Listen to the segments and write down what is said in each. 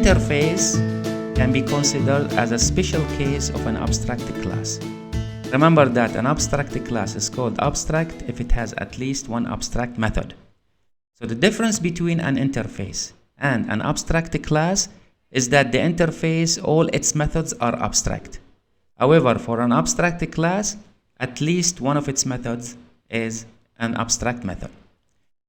interface can be considered as a special case of an abstract class. Remember that an abstract class is called abstract if it has at least one abstract method. So the difference between an interface and an abstract class is that the interface, all its methods are abstract. However, for an abstract class, at least one of its methods is an abstract method.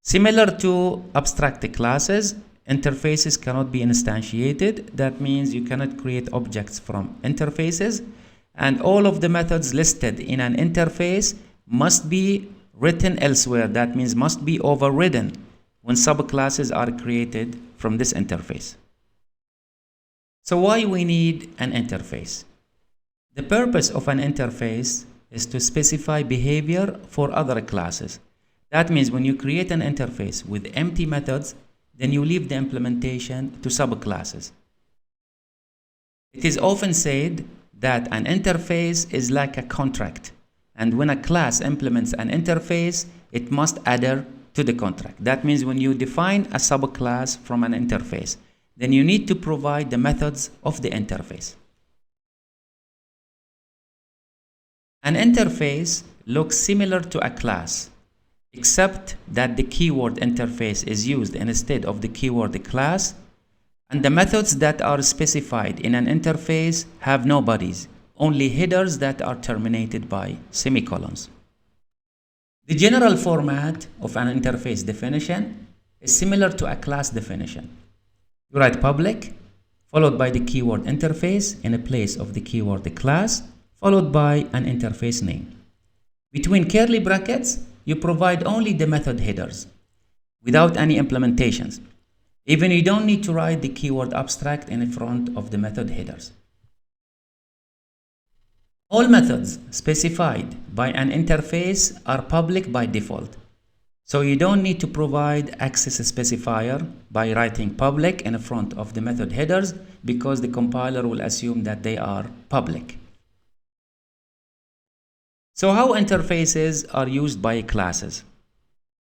Similar to abstract classes, interfaces cannot be instantiated. That means you cannot create objects from interfaces, and all of the methods listed in an interface must be written elsewhere. That means must be overridden when subclasses are created from this interface. So why we need an interface? The purpose of an interface is to specify behavior for other classes. That means when you create an interface with empty methods, then you leave the implementation to subclasses. It is often said that an interface is like a contract, and when a class implements an interface, it must adhere to the contract. That means when you define a subclass from an interface, then you need to provide the methods of the interface. An interface looks similar to a class, except that the keyword interface is used instead of the keyword class, and the methods that are specified in an interface have no bodies, only headers that are terminated by semicolons. The general format of an interface definition is similar to a class definition. You write public, followed by the keyword interface in place of the keyword class, followed by an interface name. Between curly brackets, you provide only the method headers without any implementations. Even you don't need to write the keyword abstract in front of the method headers. All methods specified by an interface are public by default. So you don't need to provide access specifier by writing public in front of the method headers, because the compiler will assume that they are public. So how interfaces are used by classes?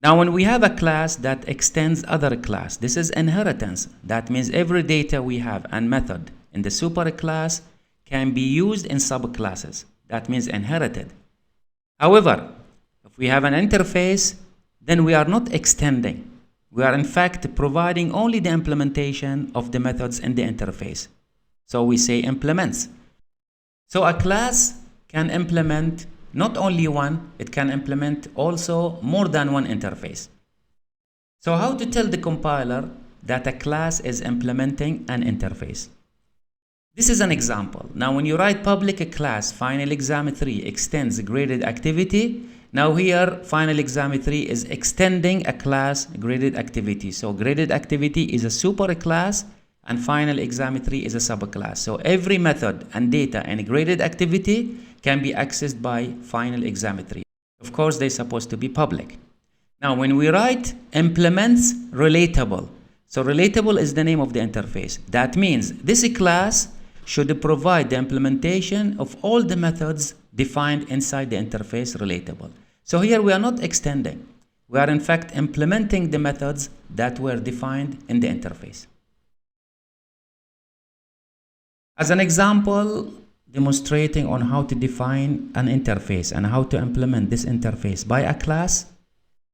Now when we have a class that extends other class, this is inheritance. That means every data we have and method in the superclass can be used in subclasses. That means inherited. However, if we have an interface, then we are not extending. We are in fact providing only the implementation of the methods in the interface. So we say implements. So a class can implement not only one, it can implement also more than one interface. So how to tell the compiler that a class is implementing an interface? This is an example. Now when you write public class final exam 3 extends graded activity, now here final exam 3 is extending a class graded activity. So graded activity is a superclass and final exam 3 is a subclass. So every method and data in graded activity can be accessed by final exam 3. Of course, they're supposed to be public. Now, when we write implements relatable, so relatable is the name of the interface. That means this class should provide the implementation of all the methods defined inside the interface relatable. So here we are not extending. We are in fact implementing the methods that were defined in the interface. As an example, demonstrating on how to define an interface and how to implement this interface by a class,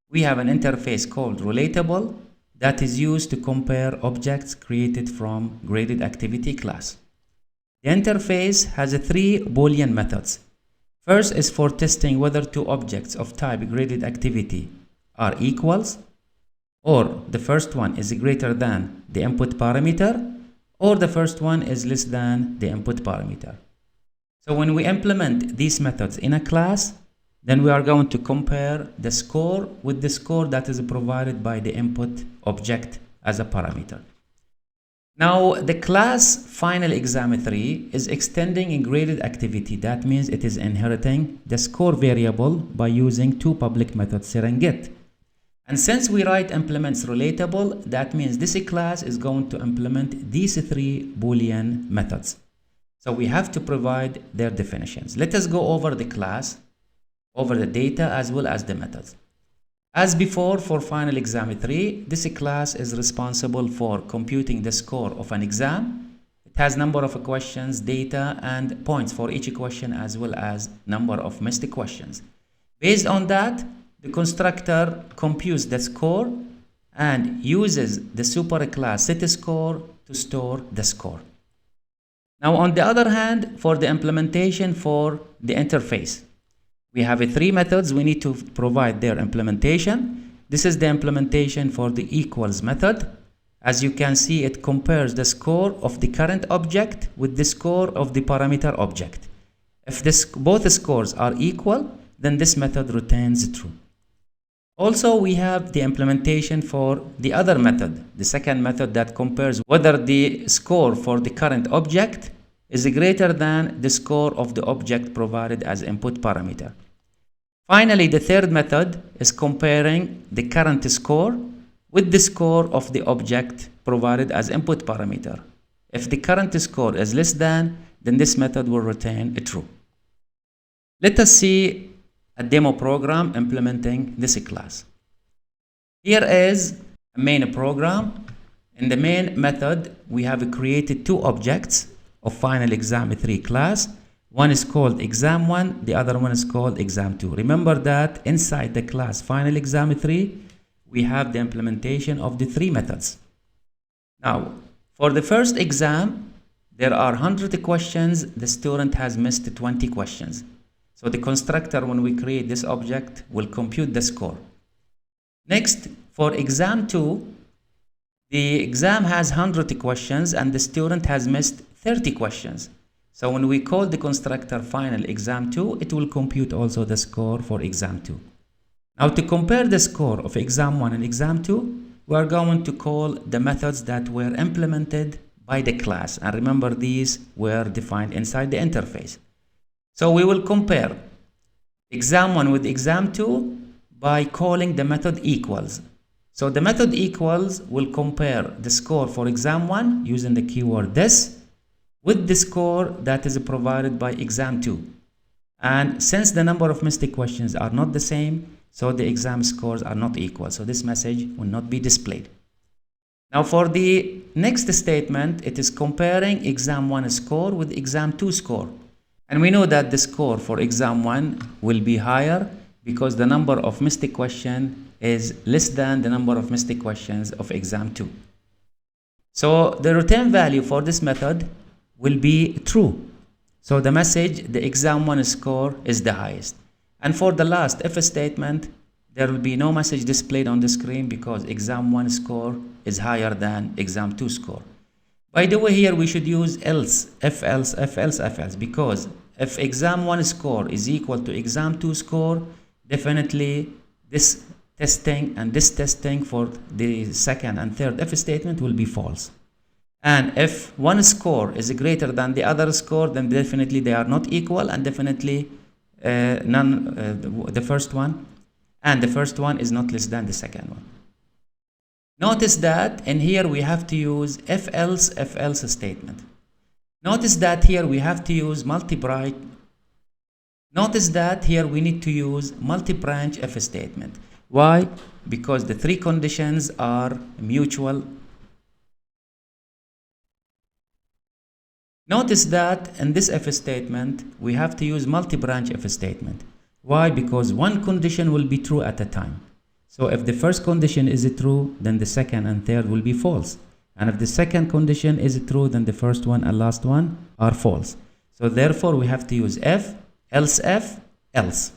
we have an interface called relatable that is used to compare objects created from graded activity class. The interface has 3 Boolean methods. First is for testing whether 2 objects of type graded activity are equals, or the first one is greater than the input parameter, or the first one is less than the input parameter. So when we implement these methods in a class, then we are going to compare the score with the score that is provided by the input object as a parameter. Now the class final exam 3 is extending a graded activity. That means it is inheriting the score variable by using 2 public methods set and get. And since we write implements relatable, that means this class is going to implement these 3 Boolean methods. So we have to provide their definitions. Let us go over the class, over the data, as well as the methods. As before, for final exam 3, this class is responsible for computing the score of an exam. It has number of questions, data, and points for each question, as well as number of missed questions. Based on that, the constructor computes the score and uses the superclass setScore to store the score. Now, on the other hand, for the implementation for the interface, we have 3 methods. We need to provide their implementation. This is the implementation for the equals method. As you can see, it compares the score of the current object with the score of the parameter object. If both scores are equal, then this method returns true. Also, we have the implementation for the other method, the second method that compares whether the score for the current object is greater than the score of the object provided as input parameter. Finally, the third method is comparing the current score with the score of the object provided as input parameter. If the current score is less than, then this method will return true. Let us see a demo program implementing this class. Here is a main program. In the main method, we have created 2 objects of final exam 3 class. One is called exam1, the other one is called exam2. Remember that inside the class final exam 3, we have the implementation of the 3 methods. Now, for the first exam, there are 100 questions. The student has missed 20 questions. So the constructor, when we create this object, will compute the score. Next, for exam 2, the exam has 100 questions and the student has missed 30 questions. So when we call the constructor final exam 2, it will compute also the score for exam 2. Now, to compare the score of exam 1 and exam 2, we are going to call the methods that were implemented by the class. And remember, these were defined inside the interface. So we will compare exam 1 with exam 2 by calling the method equals. So the method equals will compare the score for exam 1 using the keyword this with the score that is provided by exam 2. And since the number of missed questions are not the same, so the exam scores are not equal. So this message will not be displayed. Now for the next statement, it is comparing exam 1 score with exam 2 score. And we know that the score for exam 1 will be higher because the number of missed questions is less than the number of missed questions of exam 2. So the return value for this method will be true. So the message, the exam 1 score is the highest. And for the last if statement, there will be no message displayed on the screen because exam 1 score is higher than exam 2 score. By the way, here we should use else, if else, if else, if else, because if exam 1 score is equal to exam 2 score, definitely this testing and this testing for the second and third if statement will be false. And if one score is greater than the other score, then definitely they are not equal, and definitely the first one is not less than the second one. Notice that in here we have to use if else statement. Notice that here we have to use multi-branch. Notice that here we need to use multi-branch if statement. Why? Because the 3 conditions are mutual. Notice that in this if statement, we have to use multi-branch if statement. Why? Because one condition will be true at a time. So if the first condition is true, then the second and third will be false. And if the second condition is true, then the first one and last one are false. So therefore, we have to use if, else if, else.